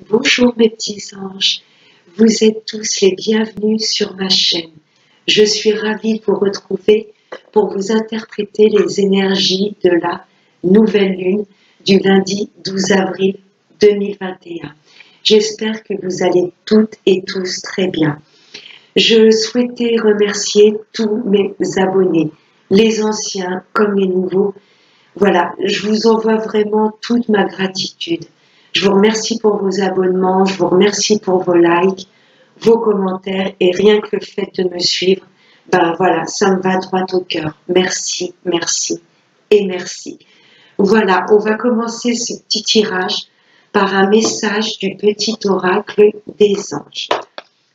Bonjour mes petits anges, vous êtes tous les bienvenus sur ma chaîne. Je suis ravie de vous retrouver pour vous interpréter les énergies de la nouvelle lune du lundi 12 avril 2021. J'espère que vous allez toutes et tous très bien. Je souhaitais remercier tous mes abonnés, les anciens comme les nouveaux. Voilà, je vous envoie vraiment toute ma gratitude. Je vous remercie pour vos abonnements, je vous remercie pour vos likes, vos commentaires et rien que le fait de me suivre, ben voilà, ça me va droit au cœur. Merci, merci et merci. Voilà, on va commencer ce petit tirage par un message du petit oracle des anges.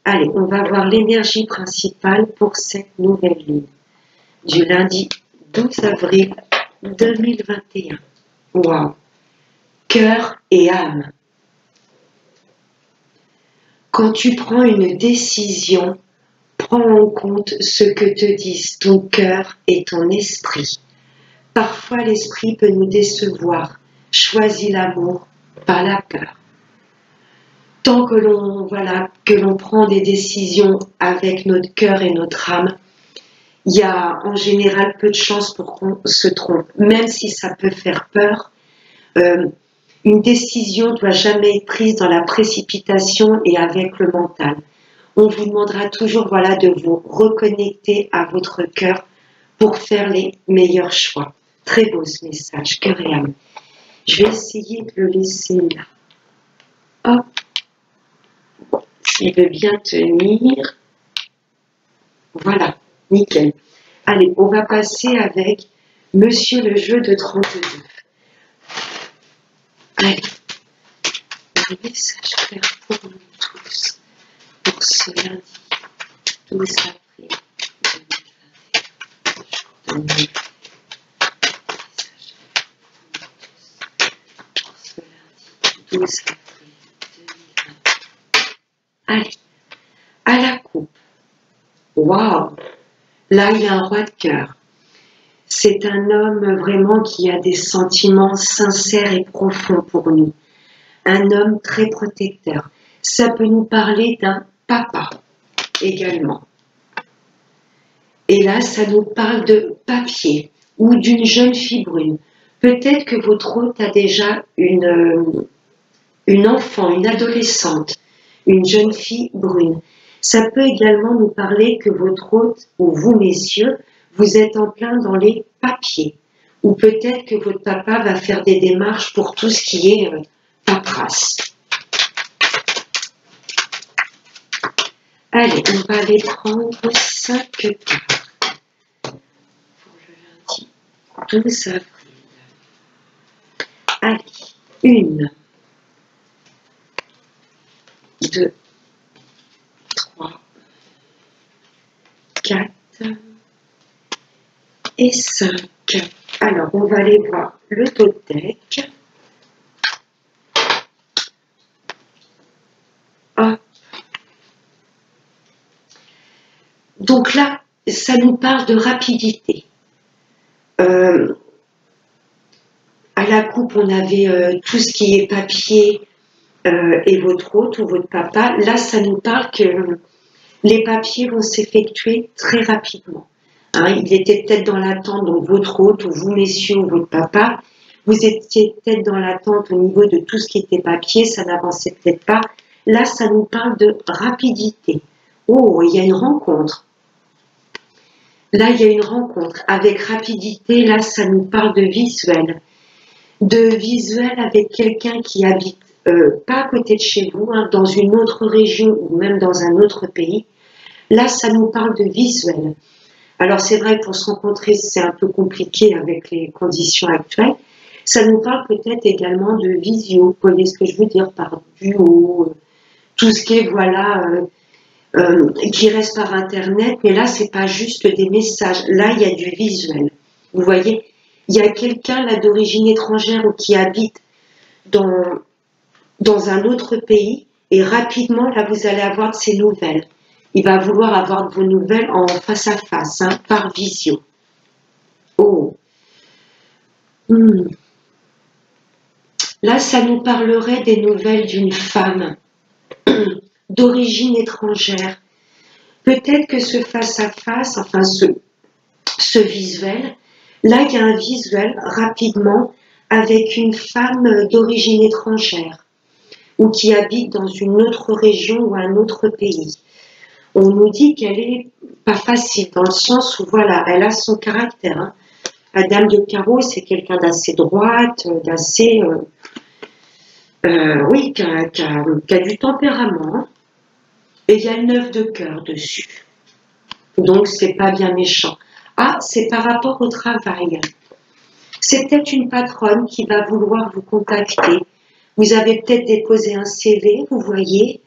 Allez, on va voir l'énergie principale pour cette nouvelle lune du lundi 12 avril 2021. Waouh! Cœur et âme. Quand tu prends une décision, prends en compte ce que te disent ton cœur et ton esprit. Parfois l'esprit peut nous décevoir. Choisis l'amour, pas la peur. Tant que l'on prend des décisions avec notre cœur et notre âme, il y a en général peu de chances pour qu'on se trompe, même si ça peut faire peur. Une décision ne doit jamais être prise dans la précipitation et avec le mental. On vous demandera toujours de vous reconnecter à votre cœur pour faire les meilleurs choix. Très beau ce message, cœur et âme. Je vais essayer de le laisser là. Hop. S'il veut bien tenir. Voilà, nickel. Allez, on va passer avec Monsieur le jeu de 32. Allez, un message clair pour nous tous, pour ce lundi 12 avril 2021. Pour ce lundi 12 avril 2021. Allez, à la coupe. Waouh! Là, il y a un roi de cœur. C'est un homme vraiment qui a des sentiments sincères et profonds pour nous. Un homme très protecteur. Ça peut nous parler d'un papa également. Et là, ça nous parle de papier ou d'une jeune fille brune. Peut-être que votre hôte a déjà une enfant, une adolescente, une jeune fille brune. Ça peut également nous parler que votre hôte, ou vous messieurs, vous êtes en plein dans les papiers. Ou peut-être que votre papa va faire des démarches pour tout ce qui est paperasse. Allez, on va aller prendre 5 cartes pour le lundi 12 avril. Allez, 1, 2, 3, 4 et 5. Alors, on va aller voir le Toltec. Hop. Donc là, ça nous parle de rapidité. À la coupe, on avait tout ce qui est papier et votre hôte ou votre papa. Là, ça nous parle que les papiers vont s'effectuer très rapidement. Hein, il était peut-être dans l'attente, donc votre hôte ou vous messieurs ou votre papa, vous étiez peut-être dans l'attente au niveau de tout ce qui était papier, ça n'avançait peut-être pas. Là, ça nous parle de rapidité. Oh, il y a une rencontre. Là, il y a une rencontre avec rapidité. Là, ça nous parle de visuel. De visuel avec quelqu'un qui habite pas à côté de chez vous, hein, dans une autre région ou même dans un autre pays. Là, ça nous parle de visuel. Alors, c'est vrai que pour se rencontrer, c'est un peu compliqué avec les conditions actuelles. Ça nous parle peut-être également de visio. Vous voyez ce que je veux dire par duo, tout ce qui est, qui reste par Internet. Mais là, c'est pas juste des messages. Là, il y a du visuel. Vous voyez, il y a quelqu'un là d'origine étrangère ou qui habite dans un autre pays et rapidement, là, vous allez avoir de ces nouvelles. Il va vouloir avoir de vos nouvelles en face à face, hein, par visio. Oh. Là, ça nous parlerait des nouvelles d'une femme d'origine étrangère. Peut-être que ce face-à-face, enfin ce visuel, là, il y a un visuel rapidement avec une femme d'origine étrangère ou qui habite dans une autre région ou un autre pays. On nous dit qu'elle est pas facile dans le sens où voilà, elle a son caractère. Hein. La dame de carreau, c'est quelqu'un d'assez droite, d'assez, oui, qui a du tempérament. Hein. Et il y a le 9 de cœur dessus. Donc c'est pas bien méchant. Ah, c'est par rapport au travail. C'est peut-être une patronne qui va vouloir vous contacter. Vous avez peut-être déposé un CV, vous voyez,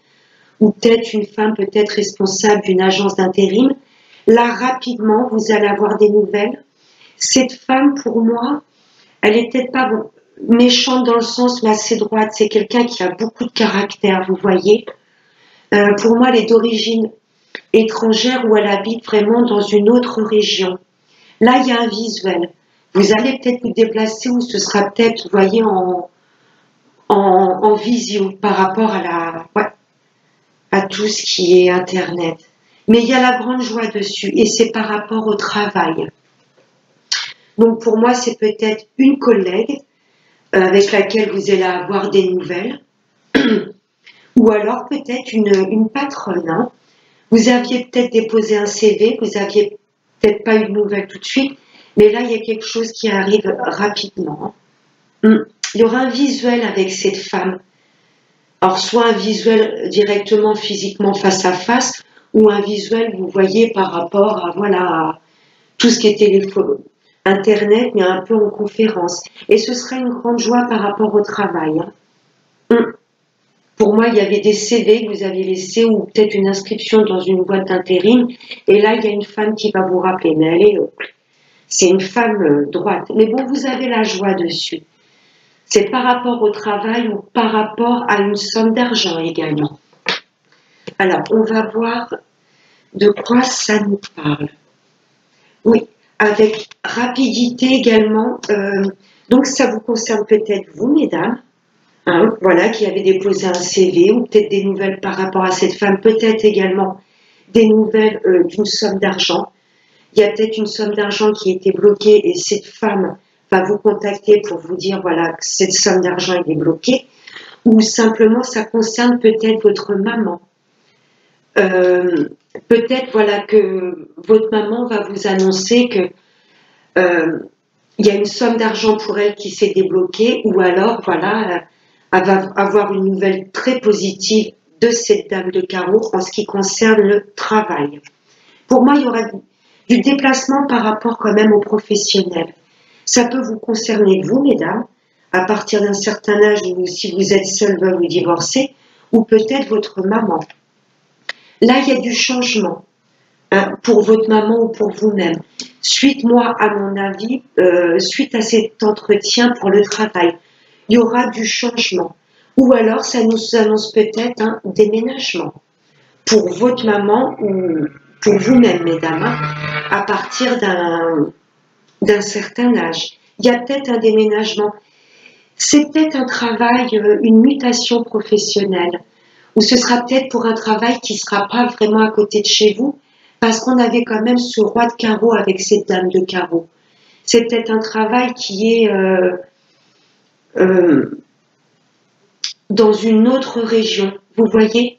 ou peut-être une femme peut-être responsable d'une agence d'intérim. Là, rapidement, vous allez avoir des nouvelles. Cette femme, pour moi, elle est peut-être pas méchante dans le sens, mais assez droite. C'est quelqu'un qui a beaucoup de caractère, vous voyez. Pour moi, elle est d'origine étrangère où elle habite vraiment dans une autre région. Là, il y a un visuel. Vous allez peut-être vous déplacer ou ce sera peut-être, vous voyez, en visio par rapport à tout ce qui est Internet. Mais il y a la grande joie dessus et c'est par rapport au travail. Donc pour moi, c'est peut-être une collègue avec laquelle vous allez avoir des nouvelles ou alors peut-être une patronne. Hein. Vous aviez peut-être déposé un CV, vous aviez peut-être pas eu de nouvelles tout de suite, mais là, il y a quelque chose qui arrive rapidement. Il y aura un visuel avec cette femme. Alors, soit un visuel directement physiquement face à face, ou un visuel, vous voyez, par rapport à, voilà, à tout ce qui est téléphone, Internet, mais un peu en conférence. Et ce sera une grande joie par rapport au travail. Hein. Pour moi, il y avait des CV que vous aviez laissés ou peut-être une inscription dans une boîte d'intérim. Et là, il y a une femme qui va vous rappeler. Mais c'est une femme droite. Mais bon, vous avez la joie dessus. C'est par rapport au travail ou par rapport à une somme d'argent également. Alors, on va voir de quoi ça nous parle. Oui, avec rapidité également. Donc, ça vous concerne peut-être vous, mesdames. Hein, voilà, qui avait déposé un CV ou peut-être des nouvelles par rapport à cette femme, peut-être également des nouvelles d'une somme d'argent. Il y a peut-être une somme d'argent qui a été bloquée et cette femme va vous contacter pour vous dire voilà que cette somme d'argent est bloquée ou simplement ça concerne peut-être votre maman. Peut-être voilà que votre maman va vous annoncer que il y a une somme d'argent pour elle qui s'est débloquée ou alors voilà elle va avoir une nouvelle très positive de cette dame de carreau en ce qui concerne le travail. Pour moi, il y aura du déplacement par rapport quand même aux professionnels. Ça peut vous concerner vous, mesdames, à partir d'un certain âge ou si vous êtes seule, veuve ou divorcée, ou peut-être votre maman. Là, il y a du changement hein, pour votre maman ou pour vous-même. Suite, moi, à mon avis, suite à cet entretien pour le travail, il y aura du changement. Ou alors, ça nous annonce peut-être un déménagement pour votre maman ou pour vous-même, mesdames, hein, à partir d'un certain âge. Il y a peut-être un déménagement. C'est peut-être un travail, une mutation professionnelle, ou ce sera peut-être pour un travail qui ne sera pas vraiment à côté de chez vous, parce qu'on avait quand même ce roi de carreau avec cette dame de carreau. C'est peut-être un travail qui est dans une autre région, vous voyez.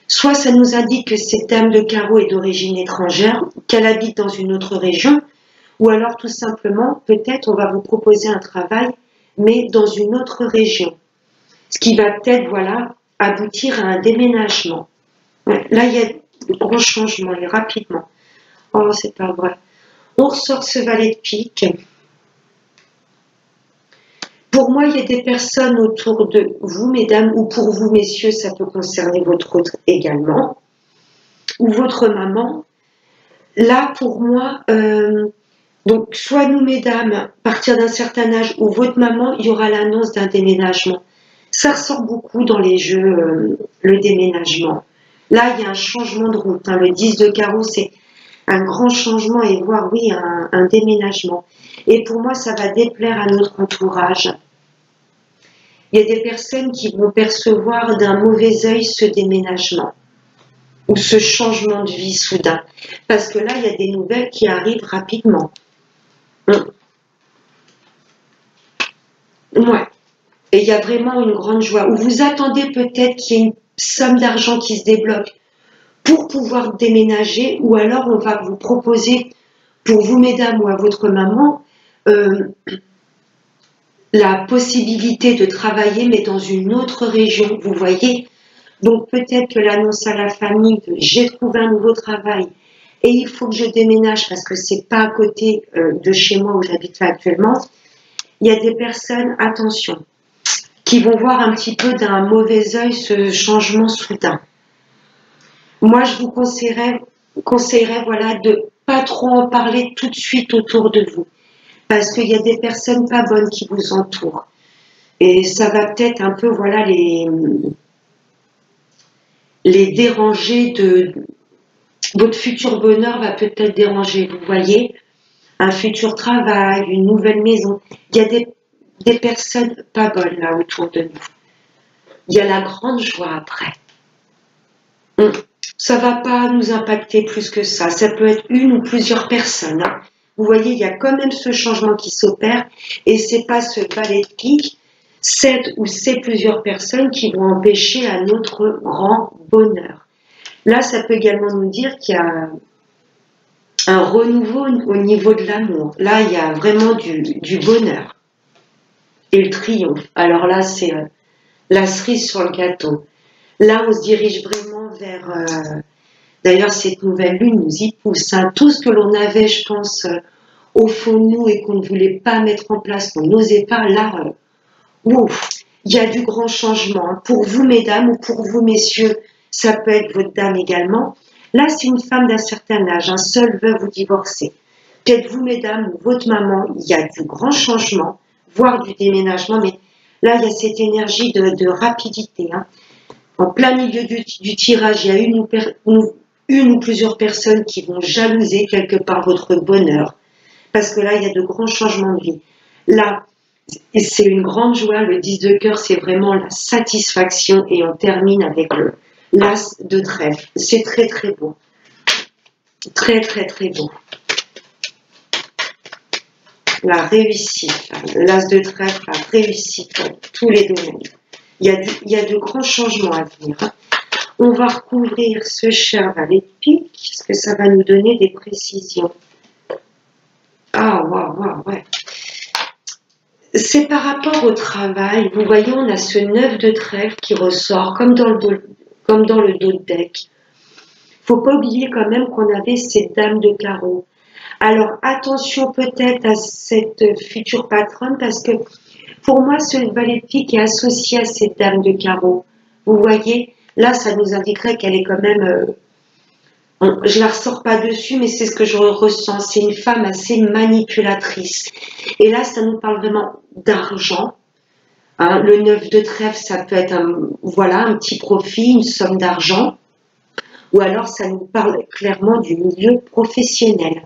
Soit ça nous indique que cette dame de carreau est d'origine étrangère, qu'elle habite dans une autre région, ou alors tout simplement, peut-être on va vous proposer un travail, mais dans une autre région. Ce qui va peut-être, voilà, aboutir à un déménagement. Ouais, là, il y a de gros changements, et rapidement. Oh, c'est pas vrai. On ressort ce valet de pique. Pour moi, il y a des personnes autour de vous, mesdames, ou pour vous, messieurs, ça peut concerner votre autre également, ou votre maman. Là, pour moi, donc soit nous, mesdames, à partir d'un certain âge, ou votre maman, il y aura l'annonce d'un déménagement. Ça ressort beaucoup dans les jeux, le déménagement. Là, il y a un changement de route. Hein. Le 10 de carreau, c'est un grand changement et voire, oui, un déménagement. Et pour moi, ça va déplaire à notre entourage. Il y a des personnes qui vont percevoir d'un mauvais œil ce déménagement ou ce changement de vie soudain. Parce que là, il y a des nouvelles qui arrivent rapidement. Ouais. Et il y a vraiment une grande joie. Ou vous attendez peut-être qu'il y ait une somme d'argent qui se débloque pour pouvoir déménager, ou alors on va vous proposer pour vous, mesdames, ou à votre maman, la possibilité de travailler, mais dans une autre région, vous voyez. Donc peut-être que l'annonce à la famille de j'ai trouvé un nouveau travail et il faut que je déménage parce que c'est pas à côté de chez moi où j'habite actuellement. Il y a des personnes, attention, qui vont voir un petit peu d'un mauvais œil ce changement soudain. Moi, je vous conseillerais voilà, de pas trop en parler tout de suite autour de vous, parce qu'il y a des personnes pas bonnes qui vous entourent. Et ça va peut-être un peu, voilà, les déranger votre futur bonheur va peut-être déranger, vous voyez, un futur travail, une nouvelle maison. Il y a des personnes pas bonnes là autour de nous. Il y a la grande joie après. Ça va pas nous impacter plus que ça. Ça peut être une ou plusieurs personnes. Hein. Vous voyez, il y a quand même ce changement qui s'opère et c'est pas ce balai de pique, cette ou ces plusieurs personnes qui vont empêcher un autre grand bonheur. Là, ça peut également nous dire qu'il y a un renouveau au niveau de l'amour. Là, il y a vraiment du bonheur et le triomphe. Alors là, c'est la cerise sur le gâteau. Là, on se dirige vraiment vers... D'ailleurs, cette nouvelle lune nous y pousse. Hein. Tout ce que l'on avait, je pense, au fond de nous et qu'on ne voulait pas mettre en place, qu'on n'osait pas, là, ouf, il y a du grand changement. Hein. Pour vous, mesdames, ou pour vous, messieurs, ça peut être votre dame également. Là, c'est une femme d'un certain âge, un seul veuve ou divorcé. Peut-être vous, mesdames, ou votre maman, il y a du grand changement, voire du déménagement, mais là, il y a cette énergie de rapidité. Hein. En plein milieu du tirage, il y a une ou plusieurs personnes qui vont jalouser quelque part votre bonheur. Parce que là, il y a de grands changements de vie. Là, c'est une grande joie. Le 10 de cœur, c'est vraiment la satisfaction. Et on termine avec l'as de trèfle. C'est très, très beau. Très, très, très beau. La réussite. L'as de trèfle, la réussite dans tous les domaines. Il y a de grands changements à venir. On va recouvrir ce cher valet de pique. Est-ce que ça va nous donner des précisions? Ah, ouais. C'est par rapport au travail. Vous voyez, on a ce 9 de trèfle qui ressort comme dans le dos de deck. Faut pas oublier quand même qu'on avait cette dame de carreau. Alors, attention peut-être à cette future patronne parce que pour moi, ce valet de pique est associé à cette dame de carreau. Vous voyez, là, ça nous indiquerait qu'elle est quand même... je la ressors pas dessus, mais c'est ce que je ressens. C'est une femme assez manipulatrice. Et là, ça nous parle vraiment d'argent. Hein, le 9 de trèfle, ça peut être un petit profit, une somme d'argent. Ou alors, ça nous parle clairement du milieu professionnel.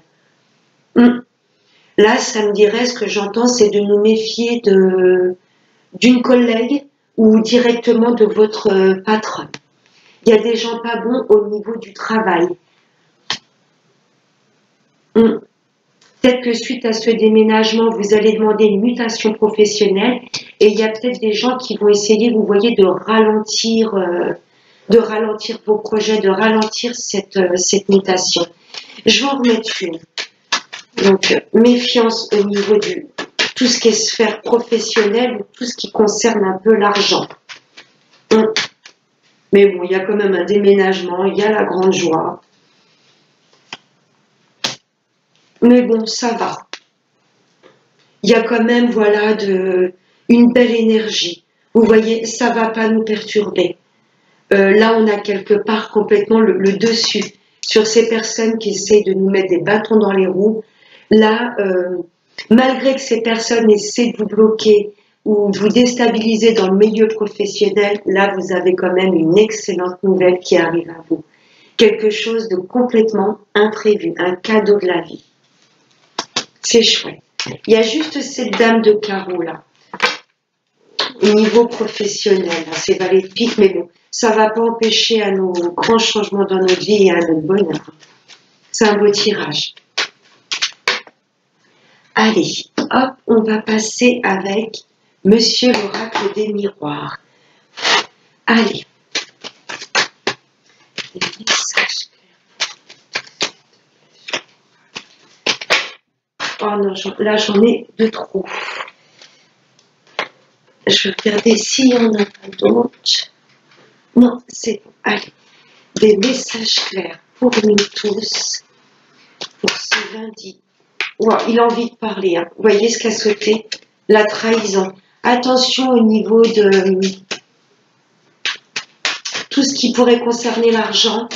Là, ça me dirait, ce que j'entends, c'est de nous méfier d'une collègue ou directement de votre patron. Il y a des gens pas bons au niveau du travail. Peut-être que suite à ce déménagement, vous allez demander une mutation professionnelle et il y a peut-être des gens qui vont essayer, vous voyez, de ralentir vos projets, de ralentir cette mutation. Je vais en remettre une. Donc, méfiance au niveau du tout ce qui est sphère professionnelle ou tout ce qui concerne un peu l'argent. Mais bon, il y a quand même un déménagement, il y a la grande joie. Mais bon, ça va. Il y a quand même, voilà, une belle énergie. Vous voyez, ça va pas nous perturber. Là, on a quelque part complètement le dessus sur ces personnes qui essayent de nous mettre des bâtons dans les roues. Là, malgré que ces personnes essaient de vous bloquer ou de vous déstabiliser dans le milieu professionnel, là, vous avez quand même une excellente nouvelle qui arrive à vous. Quelque chose de complètement imprévu, un cadeau de la vie. C'est chouette. Il y a juste cette dame de carreau là. Au niveau professionnel, hein, c'est valet de pique, mais bon, ça ne va pas empêcher à nos grands changements dans notre vie et à notre bonheur. C'est un beau tirage. Allez, hop, on va passer avec Monsieur l'oracle des miroirs. Allez. Des messages clairs. Oh non, là j'en ai de trop. Je vais regarder s'il y en a pas d'autres. Non, c'est bon. Allez. Des messages clairs pour nous tous. Pour ce lundi. Wow, il a envie de parler. Hein. Vous voyez ce qu'a sauté? La trahison. Attention au niveau de tout ce qui pourrait concerner l'argent.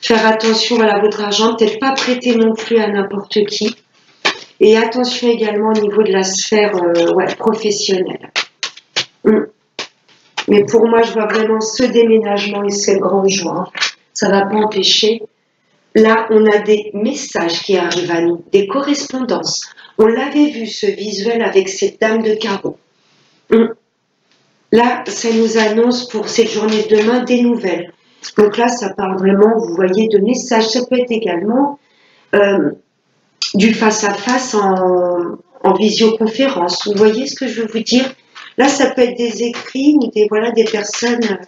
Faire attention à votre argent. Peut-être pas prêter non plus à n'importe qui. Et attention également au niveau de la sphère professionnelle. Mais pour moi, je vois vraiment ce déménagement et cette grande joie. Ça ne va pas empêcher. Là, on a des messages qui arrivent à nous, des correspondances. On l'avait vu, ce visuel avec cette dame de carreau. Là, ça nous annonce pour cette journée de demain des nouvelles. Donc là, ça parle vraiment, vous voyez, de messages. Ça peut être également du face-à-face en visioconférence. Vous voyez ce que je veux vous dire? Là, ça peut être des écrits ou des personnes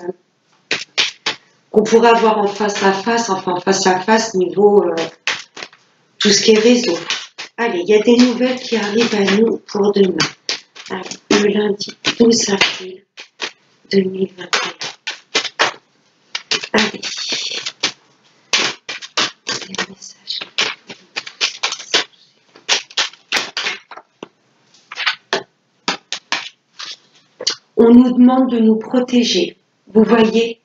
qu'on pourrait avoir en face-à-face, enfin en face-à-face niveau tout ce qui est réseau. Allez, il y a des nouvelles qui arrivent à nous pour demain. Allez, le lundi 12 avril 2021. Allez. Les messages. On nous demande de nous protéger. Vous voyez,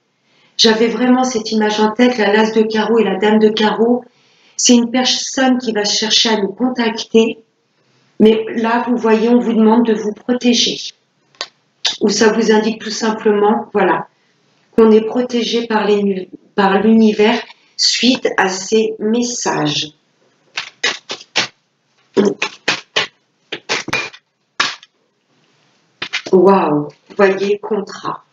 j'avais vraiment cette image en tête, la l'as de carreau et la dame de carreau. C'est une personne qui va chercher à nous contacter. Mais là, vous voyez, on vous demande de vous protéger. Ou ça vous indique tout simplement, voilà, qu'on est protégé par l'univers suite à ces messages. Waouh, vous voyez, contrat.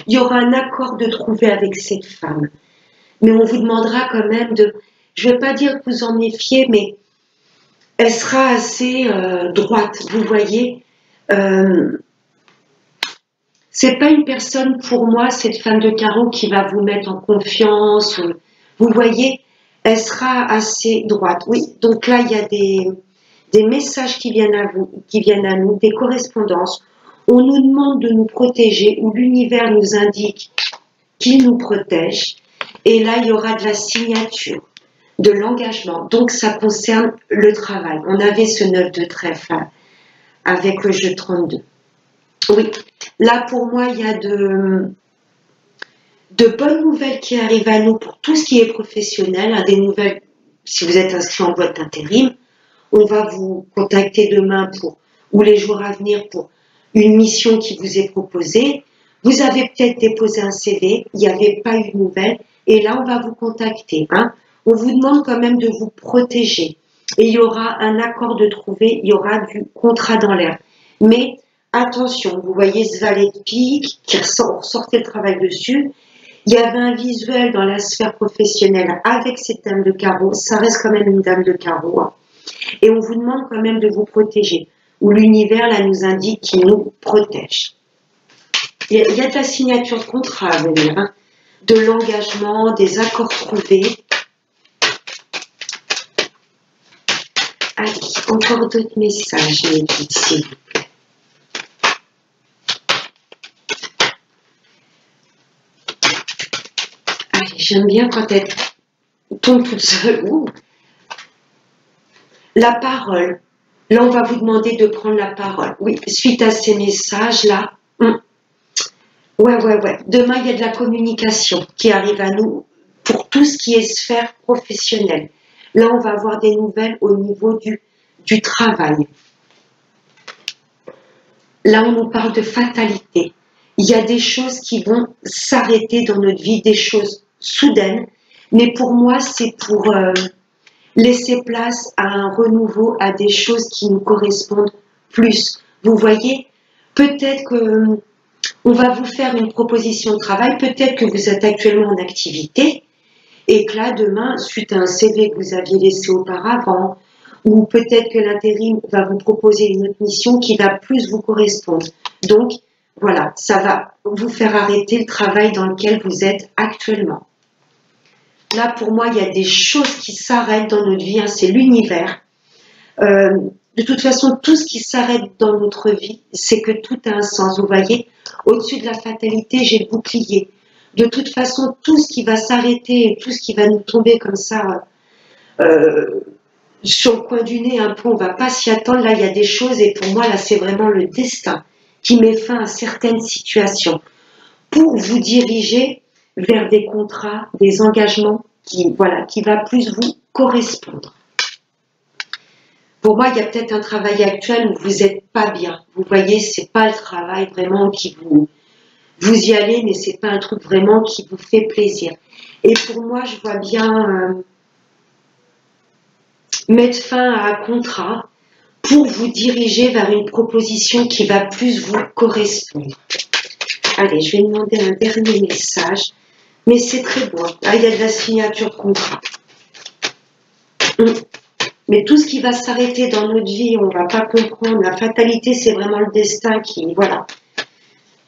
Il y aura un accord de trouver avec cette femme. Mais on vous demandera quand même de, je ne vais pas dire que vous en méfiez, mais elle sera assez droite, vous voyez. C'est pas une personne pour moi, cette femme de carreau, qui va vous mettre en confiance. Vous voyez, elle sera assez droite. Oui, donc là, il y a des messages qui viennent à vous, qui viennent à nous, des correspondances. On nous demande de nous protéger, ou l'univers nous indique qu'il nous protège. Et là, il y aura de la signature, de l'engagement. Donc, ça concerne le travail. On avait ce 9 de trèfle avec le jeu 32. Oui, là, pour moi, il y a de bonnes nouvelles qui arrivent à nous pour tout ce qui est professionnel. Des nouvelles, si vous êtes inscrit en boîte d'intérim, on va vous contacter demain ou les jours à venir pour une mission qui vous est proposée. Vous avez peut-être déposé un CV, il n'y avait pas eu de nouvelles, et là, on va vous contacter. On vous demande quand même de vous protéger. Et il y aura un accord de trouver, il y aura du contrat dans l'air. Mais attention, vous voyez ce valet de pique qui ressortait le travail dessus. Il y avait un visuel dans la sphère professionnelle avec cette dame de carreau. Ça reste quand même une dame de carreau. Et on vous demande quand même de vous protéger. Où l'univers, là, nous indique qu'il nous protège. Il y a de la signature de contrat à venir, de l'engagement, des accords trouvés. Allez, encore d'autres messages, mes guides, s'il vous plaît. Allez, j'aime bien quand elle tombe toute seule. Ouh. La parole. Là, on va vous demander de prendre la parole. Oui, suite à ces messages-là. Ouais. Demain, il y a de la communication qui arrive à nous pour tout ce qui est sphère professionnelle. Là, on va avoir des nouvelles au niveau du travail. Là, on nous parle de fatalité. Il y a des choses qui vont s'arrêter dans notre vie, des choses soudaines. Mais pour moi, c'est pour laisser place à un renouveau, à des choses qui nous correspondent plus. Vous voyez, Peut-être que on va vous faire une proposition de travail, peut-être que vous êtes actuellement en activité et que là, demain, suite à un CV que vous aviez laissé auparavant, ou peut-être que l'intérim va vous proposer une autre mission qui va plus vous correspondre. Donc, voilà, ça va vous faire arrêter le travail dans lequel vous êtes actuellement. Là, pour moi, il y a des choses qui s'arrêtent dans notre vie, hein, c'est l'univers. De toute façon, tout ce qui s'arrête dans notre vie, c'est que tout a un sens. Vous voyez, au-dessus de la fatalité, j'ai le bouclier. De toute façon, tout ce qui va s'arrêter, tout ce qui va nous tomber comme ça sur le coin du nez un peu, on va pas s'y attendre. Là, il y a des choses et pour moi, là, c'est vraiment le destin qui met fin à certaines situations pour vous diriger vers des contrats, des engagements qui, voilà, qui va plus vous correspondre. Pour moi, il y a peut-être un travail actuel où vous n'êtes pas bien. Vous voyez, c'est pas le travail vraiment qui vous y allez, mais c'est pas un truc vraiment qui vous fait plaisir. Et pour moi, je vois bien mettre fin à un contrat pour vous diriger vers une proposition qui va plus vous correspondre. Allez, je vais demander un dernier message, mais c'est très beau. Ah, il y a de la signature de contrat. Mais tout ce qui va s'arrêter dans notre vie, on ne va pas comprendre. La fatalité, c'est vraiment le destin qui, voilà,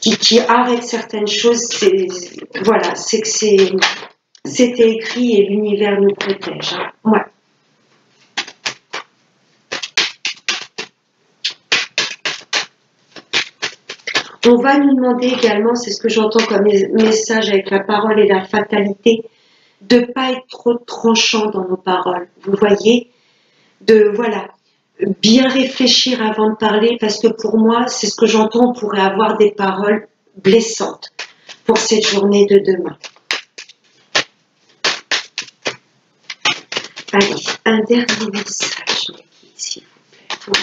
qui arrête certaines choses. Voilà, c'est que c'était écrit et l'univers nous protège. Hein. Ouais. On va nous demander également, c'est ce que j'entends comme message avec la parole et la fatalité, de ne pas être trop tranchant dans nos paroles. Vous voyez, de voilà, bien réfléchir avant de parler, parce que pour moi, c'est ce que j'entends, on pourrait avoir des paroles blessantes pour cette journée de demain. Allez, un dernier message, s'il vous plaît.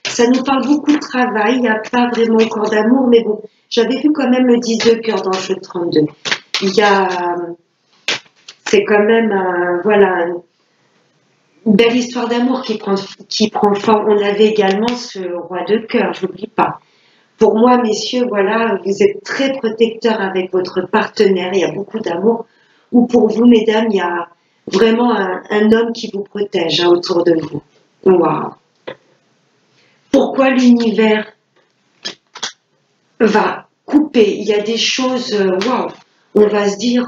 Ça nous parle beaucoup de travail, il n'y a pas vraiment encore d'amour, mais bon, j'avais vu quand même le 10 de cœur dans le jeu 32. Il y a, c'est quand même, voilà, une belle histoire d'amour qui prend forme. On avait également ce roi de cœur, je n'oublie pas. Pour moi, messieurs, voilà, vous êtes très protecteurs avec votre partenaire, il y a beaucoup d'amour. Ou pour vous, mesdames, il y a vraiment un homme qui vous protège hein, autour de vous. Waouh! Pourquoi l'univers va couper? Il y a des choses, waouh, on va se dire,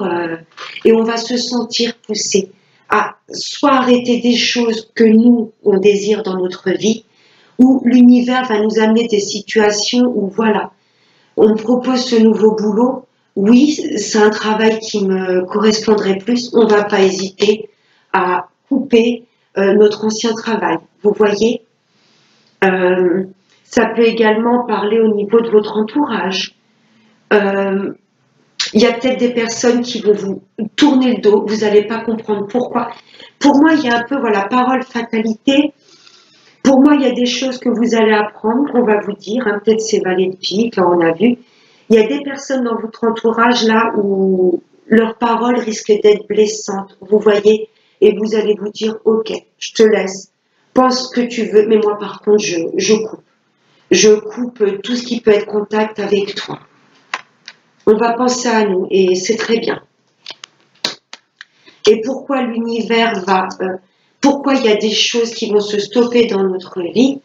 et on va se sentir poussé à soit arrêter des choses que nous, on désire dans notre vie, ou l'univers va nous amener des situations où, voilà, on me propose ce nouveau boulot, oui, c'est un travail qui me correspondrait plus, on ne va pas hésiter à couper notre ancien travail. Vous voyez, ça peut également parler au niveau de votre entourage. Il y a peut-être des personnes qui vont vous tourner le dos, vous n'allez pas comprendre pourquoi. Pour moi, il y a un peu, voilà, parole fatalité. Pour moi, il y a des choses que vous allez apprendre, on va vous dire, hein, peut-être c'est valet de pique, là on a vu. Il y a des personnes dans votre entourage là où leurs paroles risquent d'être blessantes, vous voyez, et vous allez vous dire, ok, je te laisse, pense ce que tu veux, mais moi par contre, je coupe. Je coupe tout ce qui peut être contact avec toi. On va penser à nous et c'est très bien. Et pourquoi l'univers pourquoi il y a des choses qui vont se stopper dans notre vie?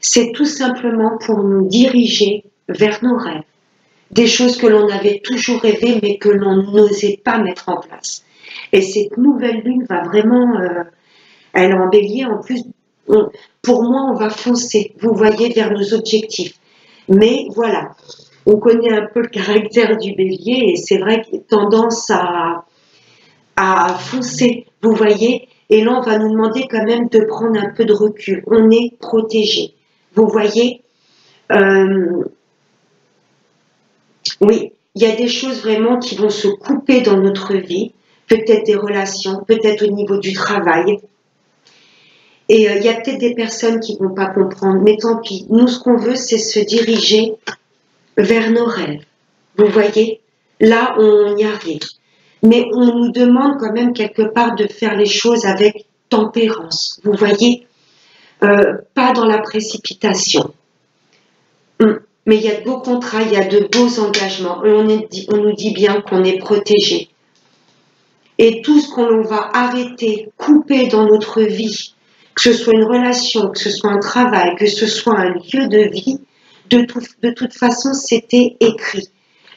C'est tout simplement pour nous diriger vers nos rêves. Des choses que l'on avait toujours rêvé mais que l'on n'osait pas mettre en place. Et cette nouvelle lune va vraiment, elle est en bélier en plus. Pour moi, on va foncer, vous voyez, vers nos objectifs. Mais voilà, on connaît un peu le caractère du bélier et c'est vrai qu'il a tendance à foncer, vous voyez. Et là, on va nous demander quand même de prendre un peu de recul. On est protégé, vous voyez. Oui, il y a des choses vraiment qui vont se couper dans notre vie, peut-être des relations, peut-être au niveau du travail. Et il y a peut-être des personnes qui ne vont pas comprendre, mais tant pis. Nous, ce qu'on veut, c'est se diriger vers nos rêves. Vous voyez, là, on y arrive. Mais on nous demande quand même quelque part de faire les choses avec tempérance. Vous voyez, pas dans la précipitation. Mais il y a de beaux contrats, il y a de beaux engagements. Et on nous dit bien qu'on est protégé. Et tout ce qu'on va arrêter, couper dans notre vie, que ce soit une relation, que ce soit un travail, que ce soit un lieu de vie, de toute façon, c'était écrit.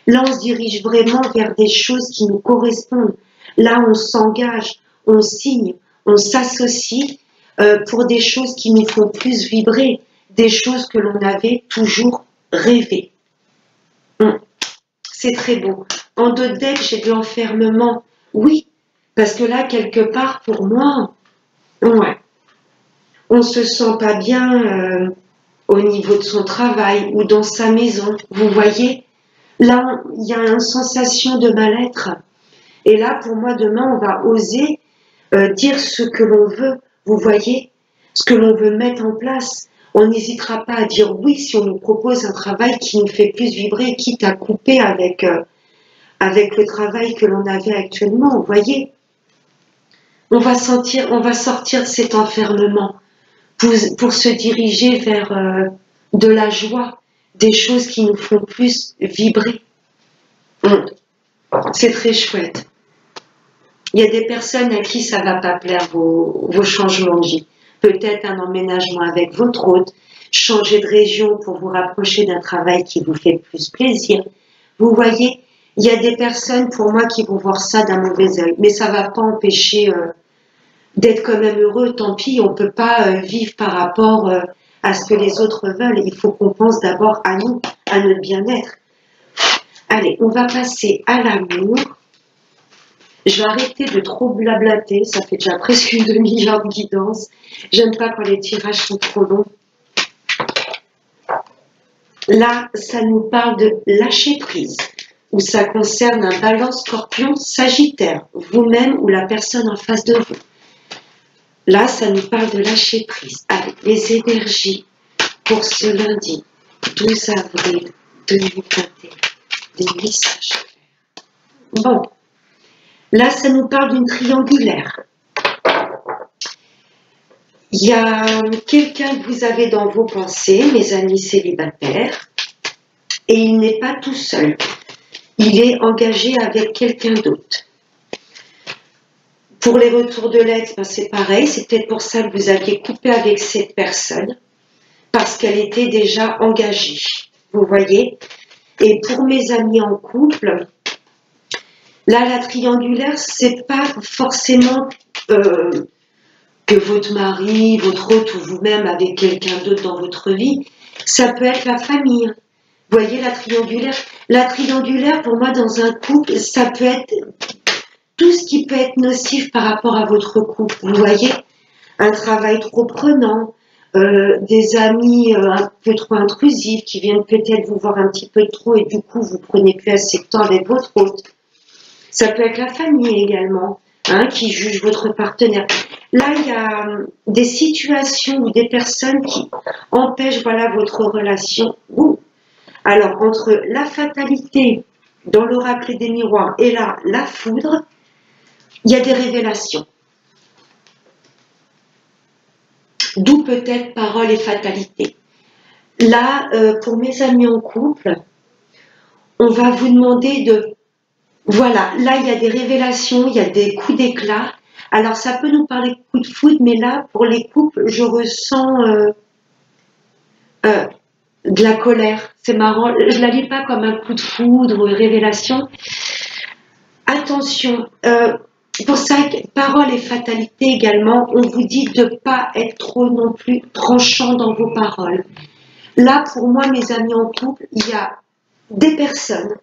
Là, on se dirige vraiment vers des choses qui nous correspondent. Là, on s'engage, on signe, on s'associe pour des choses qui nous font plus vibrer, des choses que l'on avait toujours rêvé. C'est très beau. En d'autres decks, j'ai de l'enfermement. Oui, parce que là, quelque part, pour moi, ouais, on se sent pas bien au niveau de son travail ou dans sa maison. Vous voyez, là, il y a une sensation de mal-être. Et là, pour moi, demain, on va oser dire ce que l'on veut. Vous voyez, ce que l'on veut mettre en place. On n'hésitera pas à dire oui si on nous propose un travail qui nous fait plus vibrer, quitte à couper avec le travail que l'on avait actuellement. Vous voyez, on va sortir de cet enfermement pour se diriger vers de la joie, des choses qui nous font plus vibrer. C'est très chouette. Il y a des personnes à qui ça va pas plaire vos changements de vie. Peut-être un emménagement avec votre hôte, changer de région pour vous rapprocher d'un travail qui vous fait plus plaisir. Vous voyez, il y a des personnes pour moi qui vont voir ça d'un mauvais œil, mais ça va pas empêcher d'être quand même heureux. Tant pis, on peut pas vivre par rapport à ce que les autres veulent. Il faut qu'on pense d'abord à nous, à notre bien-être. Allez, on va passer à l'amour. Je vais arrêter de trop blablater, ça fait déjà presque une demi-heure de guidance. J'aime pas quand les tirages sont trop longs. Là, ça nous parle de lâcher prise, où ça concerne un Balance, Scorpion, Sagittaire, vous-même ou la personne en face de vous. Là, ça nous parle de lâcher prise. Allez, les énergies pour ce lundi 12 avril 2021, des messages clairs. Bon. Là, ça nous parle d'une triangulaire. Il y a quelqu'un que vous avez dans vos pensées, mes amis célibataires, et il n'est pas tout seul. Il est engagé avec quelqu'un d'autre. Pour les retours de l'ex, ben c'est pareil. C'est peut-être pour ça que vous aviez coupé avec cette personne, parce qu'elle était déjà engagée. Vous voyez? Et pour mes amis en couple, là, la triangulaire, c'est pas forcément que votre mari, votre hôte ou vous-même avec quelqu'un d'autre dans votre vie. Ça peut être la famille. Vous voyez, la triangulaire. La triangulaire, pour moi, dans un couple, ça peut être tout ce qui peut être nocif par rapport à votre couple. Vous voyez, un travail trop prenant, des amis un peu trop intrusifs qui viennent peut-être vous voir un petit peu trop et du coup, vous prenez plus assez de temps avec votre hôte. Ça peut être la famille également, hein, qui juge votre partenaire. Là, il y a des situations ou des personnes qui empêchent votre relation. Alors, entre la fatalité dans l'oracle des miroirs et là, la foudre, il y a des révélations. D'où peut-être parole et fatalité. Là, pour mes amis en couple, on va vous demander de... Voilà, là, il y a des révélations, il y a des coups d'éclat. Alors, ça peut nous parler de coups de foudre, mais là, pour les couples, je ressens de la colère. C'est marrant, je ne la lis pas comme un coup de foudre ou une révélation. Attention, pour ça, parole et fatalité également, on vous dit de ne pas être trop non plus tranchant dans vos paroles. Là, pour moi, mes amis en couple, il y a des personnes,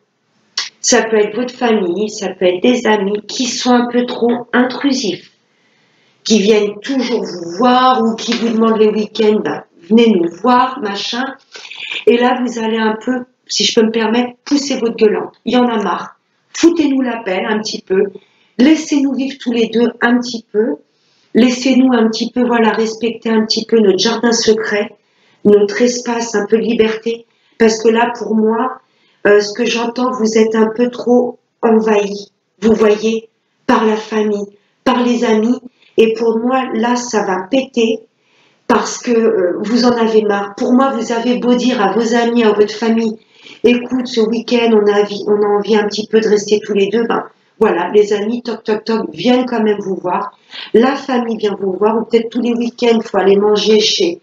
ça peut être votre famille, ça peut être des amis qui sont un peu trop intrusifs, qui viennent toujours vous voir ou qui vous demandent les week-ends, ben, venez nous voir, machin. Et là, vous allez un peu, si je peux me permettre, pousser votre gueulante. Il y en a marre. Foutez-nous la paix un petit peu. Laissez-nous vivre tous les deux un petit peu. Laissez-nous un petit peu, voilà, respecter un petit peu notre jardin secret, notre espace, un peu de liberté. Parce que là, pour moi, ce que j'entends, vous êtes un peu trop envahi. Vous voyez, par la famille, par les amis. Et pour moi, là, ça va péter. parce que vous en avez marre. Pour moi, vous avez beau dire à vos amis, à votre famille, écoute, ce week-end, on a envie un petit peu de rester tous les deux, ben voilà, les amis, toc, toc, toc, viennent quand même vous voir. La famille vient vous voir, ou peut-être tous les week-ends, il faut aller manger chez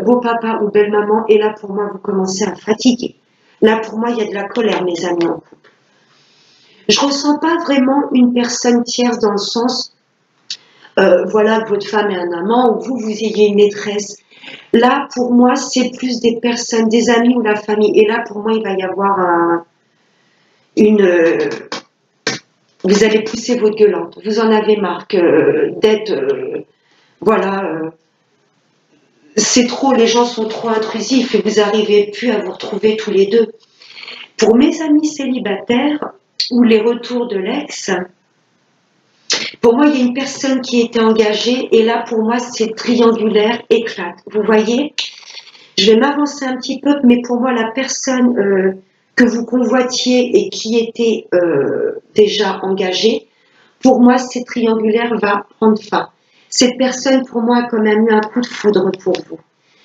beau papa ou belle maman, et là, pour moi, vous commencez à fatiguer. Là, pour moi, il y a de la colère, mes amis, en couple. Je ressens pas vraiment une personne tierce dans le sens, voilà, que votre femme est un amant, ou vous ayez une maîtresse. Là, pour moi, c'est plus des personnes, des amis ou la famille. Et là, pour moi, il va y avoir vous allez pousser votre gueulante. Vous en avez marre d'être, voilà, c'est trop, les gens sont trop intrusifs et vous n'arrivez plus à vous retrouver tous les deux. Pour mes amis célibataires ou les retours de l'ex, pour moi, il y a une personne qui était engagée et là, pour moi, c'est triangulaire, éclate. Vous voyez, je vais m'avancer un petit peu, mais pour moi, la personne que vous convoitiez et qui était déjà engagée, pour moi, cette triangulaire va prendre fin. Cette personne, pour moi, a quand même eu un coup de foudre pour vous.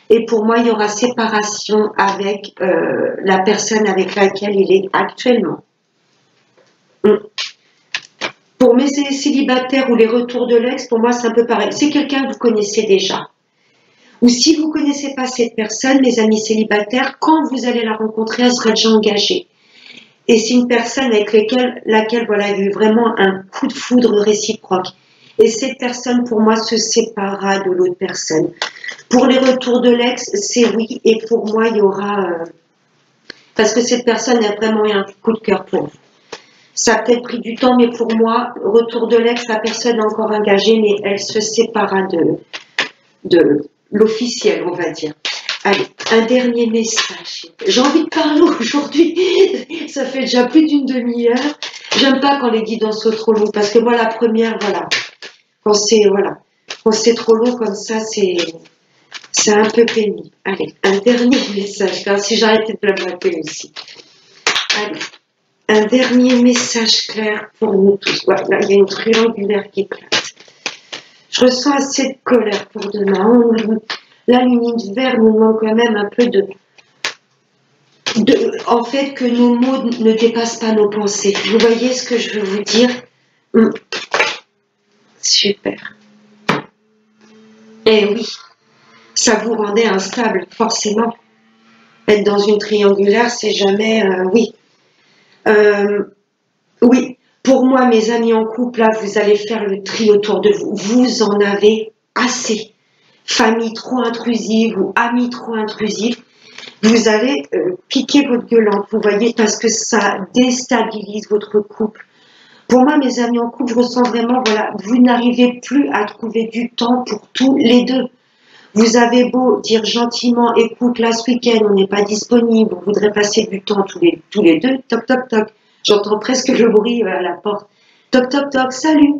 Et pour moi, il y aura séparation avec la personne avec laquelle il est actuellement. Pour mes célibataires ou les retours de l'ex, pour moi, c'est un peu pareil. C'est quelqu'un que vous connaissez déjà. Ou si vous ne connaissez pas cette personne, mes amis célibataires, quand vous allez la rencontrer, elle sera déjà engagée. Et c'est une personne avec laquelle voilà, il y a eu vraiment un coup de foudre réciproque. Et cette personne, pour moi, se séparera de l'autre personne. Pour les retours de l'ex, c'est oui. Et pour moi, il y aura... parce que cette personne a vraiment eu un coup de cœur pour vous. Ça a peut-être pris du temps, mais pour moi, retour de l'ex, la personne est encore engagée, mais elle se séparera de l'officiel, on va dire. Allez, un dernier message. J'ai envie de parler aujourd'hui. Ça fait déjà plus d'une demi-heure. J'aime pas quand les guidances sont trop longues, parce que moi, la première, voilà, quand c'est trop long comme ça, c'est un peu pénible. Allez, un dernier message, car si j'arrêtais de blablater aussi. Allez. Un dernier message clair pour nous tous. Voilà, là, il y a une triangulaire qui éclate. Je ressens assez de colère pour demain. La lumière verte nous demande quand même un peu en fait, que nos mots ne dépassent pas nos pensées. Vous voyez ce que je veux vous dire? Super. Eh oui, ça vous rendait instable, forcément. Être dans une triangulaire, c'est jamais... oui. Oui, pour moi, mes amis en couple, là, vous allez faire le tri autour de vous. Vous en avez assez. Famille trop intrusive ou amis trop intrusifs, vous allez piquer votre gueulante, vous voyez, parce que ça déstabilise votre couple. Pour moi, mes amis en couple, je ressens vraiment, voilà, vous n'arrivez plus à trouver du temps pour tous les deux. Vous avez beau dire gentiment, écoute, là, ce week-end, on n'est pas disponible, on voudrait passer du temps tous les deux, toc, toc, toc. J'entends presque le bruit à la porte. Toc, toc, toc, salut.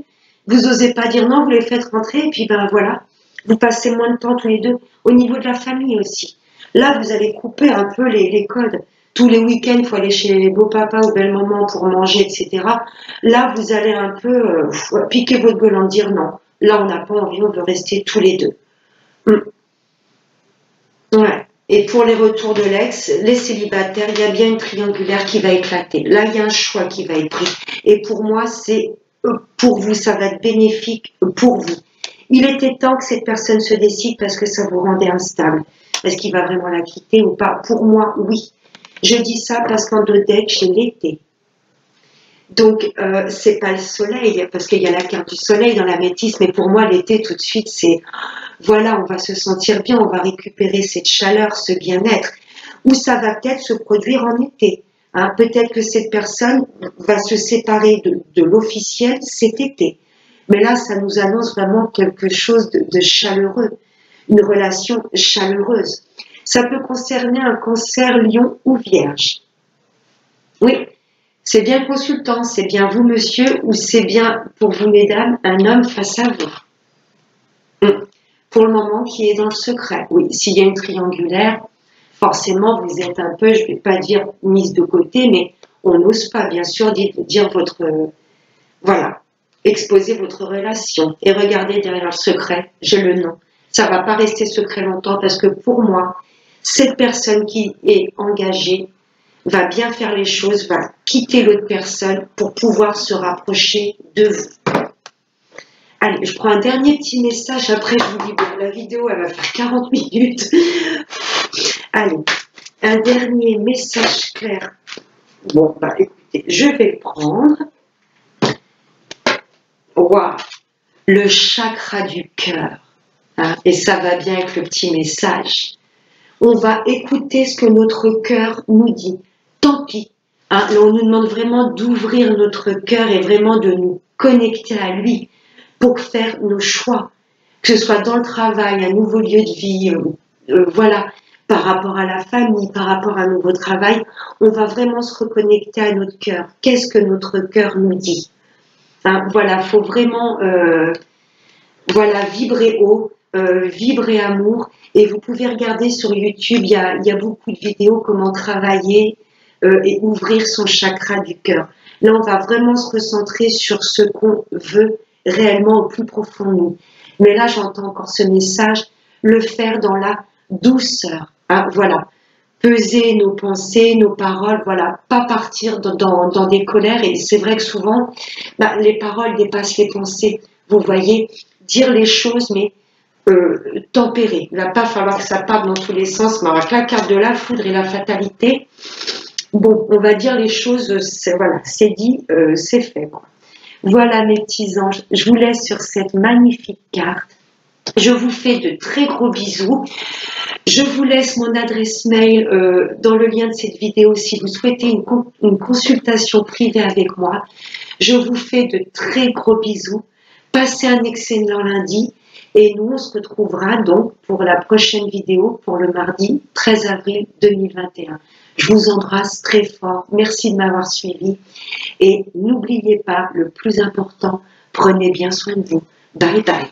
Vous n'osez pas dire non, vous les faites rentrer, et puis ben voilà, vous passez moins de temps tous les deux. Au niveau de la famille aussi. Là, vous allez couper un peu les codes. Tous les week-ends, il faut aller chez les beaux-papas ou belles-mamans pour manger, etc. Là, vous allez un peu piquer votre gueule en dire non. Là, on n'a pas envie, on veut rester tous les deux. Ouais. Et pour les retours de l'ex, les célibataires, il y a bien une triangulaire qui va éclater. Là, il y a un choix qui va être pris. Et pour moi, c'est pour vous, ça va être bénéfique pour vous. Il était temps que cette personne se décide parce que ça vous rendait instable. Est-ce qu'il va vraiment la quitter ou pas? Pour moi, oui. Je dis ça parce qu'en Dodec, j'ai l'été. Donc, c'est pas le soleil, parce qu'il y a la carte du soleil dans la métisse, mais pour moi, l'été, tout de suite, c'est, voilà, on va se sentir bien, on va récupérer cette chaleur, ce bien-être, ou ça va peut-être se produire en été. Hein. Peut-être que cette personne va se séparer de l'officiel cet été. Mais là, ça nous annonce vraiment quelque chose de chaleureux, une relation chaleureuse. Ça peut concerner un cancer, lion ou vierge. Oui. C'est bien consultant, c'est bien vous, monsieur, ou c'est bien, pour vous, mesdames, un homme face à vous. Pour le moment, qui est dans le secret. Oui, s'il y a une triangulaire, forcément, vous êtes un peu, je ne vais pas dire mise de côté, mais on n'ose pas, bien sûr, dire votre... voilà, exposer votre relation. Et regardez derrière le secret, j'ai le nom. Ça ne va pas rester secret longtemps parce que pour moi, cette personne qui est engagée va bien faire les choses, va quitter l'autre personne pour pouvoir se rapprocher de vous. Allez, je prends un dernier petit message, après je vous dis, bon, la vidéo elle va faire 40 minutes. Allez, un dernier message clair. Bon, bah écoutez, je vais prendre wow, le chakra du cœur. Hein, et ça va bien avec le petit message. On va écouter ce que notre cœur nous dit. Tant pis. Hein, on nous demande vraiment d'ouvrir notre cœur et vraiment de nous connecter à lui pour faire nos choix. Que ce soit dans le travail, un nouveau lieu de vie, voilà, par rapport à la famille, par rapport à un nouveau travail, on va vraiment se reconnecter à notre cœur. Qu'est-ce que notre cœur nous dit? Hein, voilà, faut vraiment voilà, vibrer haut, vibrer amour. Et vous pouvez regarder sur YouTube, il y a beaucoup de vidéos comment travailler et ouvrir son chakra du cœur. Là, on va vraiment se recentrer sur ce qu'on veut réellement au plus profond de nous. Mais là, j'entends encore ce message, le faire dans la douceur. Hein, voilà, peser nos pensées, nos paroles, voilà, pas partir dans des colères. Et c'est vrai que souvent, bah, les paroles dépassent les pensées. Vous voyez, dire les choses, mais tempérer. Il ne va pas falloir que ça parte dans tous les sens. Mais avec la carte de la foudre et la fatalité, bon, on va dire les choses, voilà, c'est dit, c'est fait, quoi. Voilà mes petits anges, je vous laisse sur cette magnifique carte. Je vous fais de très gros bisous. Je vous laisse mon adresse mail dans le lien de cette vidéo si vous souhaitez une consultation privée avec moi. Je vous fais de très gros bisous. Passez un excellent lundi et nous on se retrouvera donc pour la prochaine vidéo pour le mardi 13 avril 2021. Je vous embrasse très fort. Merci de m'avoir suivi. Et n'oubliez pas, le plus important, prenez bien soin de vous. Bye bye.